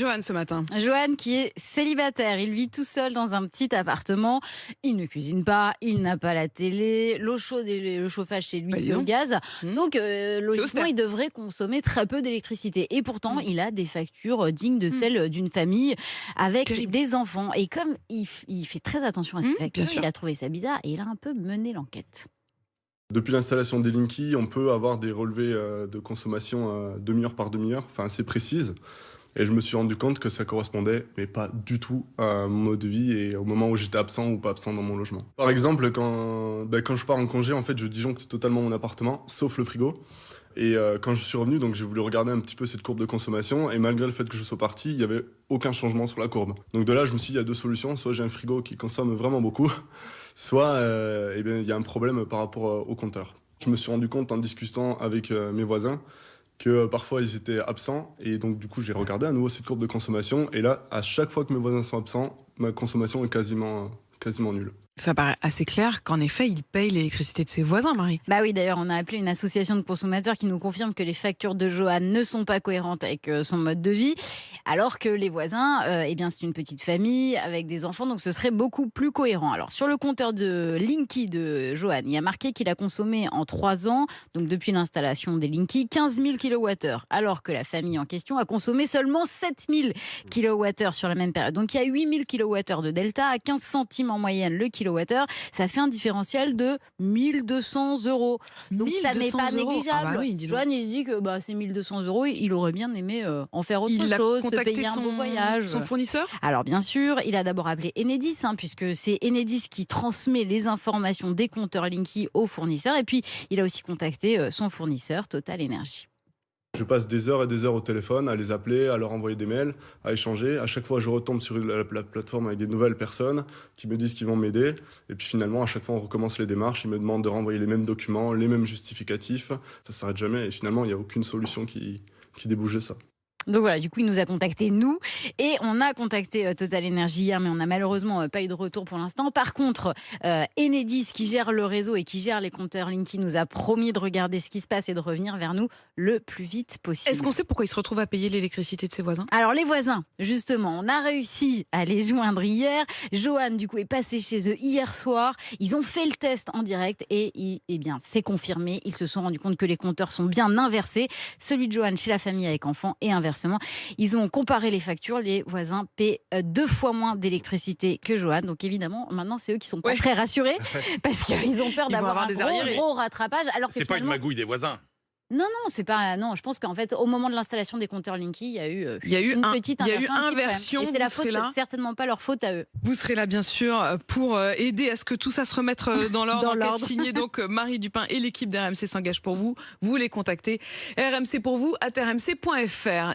Johan ce matin. Johan qui est célibataire, il vit tout seul dans un petit appartement, il ne cuisine pas, il n'a pas la télé, l'eau chaude et le chauffage chez lui c'est au gaz, donc logiquement austère. il devrait consommer très peu d'électricité et pourtant il a des factures dignes de celles d'une famille avec Terrible. des enfants et comme il fait très attention à ses Bien factures, sûr. il a trouvé ça bizarre et il a un peu mené l'enquête. Depuis l'installation des Linky, on peut avoir des relevés de consommation demi-heure par demi-heure, enfin assez précises. Et je me suis rendu compte que ça correspondait, mais pas du tout à mon mode de vie et au moment où j'étais absent ou pas absent dans mon logement. Par exemple, quand je pars en congé, en fait, je disjoncte totalement mon appartement, sauf le frigo. Et quand je suis revenu, donc j'ai voulu regarder un petit peu cette courbe de consommation et malgré le fait que je sois parti, il n'y avait aucun changement sur la courbe. Donc de là, je me suis dit, il y a deux solutions. Soit j'ai un frigo qui consomme vraiment beaucoup, soit eh bien, il y a un problème par rapport au compteur. Je me suis rendu compte en discutant avec mes voisins que parfois ils étaient absents et donc du coup j'ai regardé à nouveau cette courbe de consommation et là, à chaque fois que mes voisins sont absents, ma consommation est quasiment nulle. Ça paraît assez clair qu'en effet, il paye l'électricité de ses voisins, Marie. Bah oui, d'ailleurs, on a appelé une association de consommateurs qui nous confirme que les factures de Johan ne sont pas cohérentes avec son mode de vie, alors que les voisins, eh bien, c'est une petite famille avec des enfants, donc ce serait beaucoup plus cohérent. Alors, sur le compteur de Linky de Johan, il y a marqué qu'il a consommé en 3 ans, donc depuis l'installation des Linky, 15 000 kWh, alors que la famille en question a consommé seulement 7 000 kWh sur la même période. Donc, il y a 8 000 kWh de delta, à 15 centimes en moyenne le kilowattheure. Ça fait un différentiel de 1 200 €. Donc ça n'est 1200 pas €. négligeable. Ah bah oui, dis donc. Johan, il se dit que ces 1 200 €, il aurait bien aimé en faire autre Il a chose, se contacté payer un beau voyage. son fournisseur. Alors bien sûr, il a d'abord appelé Enedis, puisque c'est Enedis qui transmet les informations des compteurs Linky aux fournisseurs. Et puis, il a aussi contacté son fournisseur, Total Energy. Je passe des heures et des heures au téléphone à les appeler, à leur envoyer des mails, à échanger. À chaque fois, je retombe sur la plateforme avec des nouvelles personnes qui me disent qu'ils vont m'aider. Et puis finalement, à chaque fois, on recommence les démarches. Ils me demandent de renvoyer les mêmes documents, les mêmes justificatifs. Ça s'arrête jamais. Et finalement, il n'y a aucune solution qui débouche de ça. Donc voilà, du coup, il nous a contacté, nous, et on a contacté Total Energy hier, mais on n'a malheureusement pas eu de retour pour l'instant. Par contre, Enedis, qui gère le réseau et qui gère les compteurs Linky, nous a promis de regarder ce qui se passe et de revenir vers nous le plus vite possible. Est-ce qu'on sait pourquoi il se retrouve à payer l'électricité de ses voisins? Alors les voisins, justement, on a réussi à les joindre hier. Johan, du coup, est passé chez eux hier soir. Ils ont fait le test en direct et eh bien, c'est confirmé. Ils se sont rendus compte que les compteurs sont bien inversés. Celui de Johan chez la famille avec enfants et inversement. Ils ont comparé les factures. Les voisins paient 2 fois moins d'électricité que Johan. Donc évidemment, maintenant, c'est eux qui sont pas très rassurés parce qu'ils ont peur Ils vont d'avoir avoir un des arriérés. gros rattrapage. Alors que C'est pas une finalement, magouille des voisins. non, c'est pas. Non, je pense qu'en fait, au moment de l'installation des compteurs Linky, il y a eu une petite il y a eu inversion, un petit problème. inversion, Et c'est la vous serez faute, là. certainement pas leur faute à eux. Vous serez là, bien sûr, pour aider à ce que tout ça se remette dans l'ordre. Dans Enquête l'ordre. signée donc Marie Dupin et l'équipe d'RMC s'engage pour vous. Vous les contactez. RMC pour vous @rmc.fr.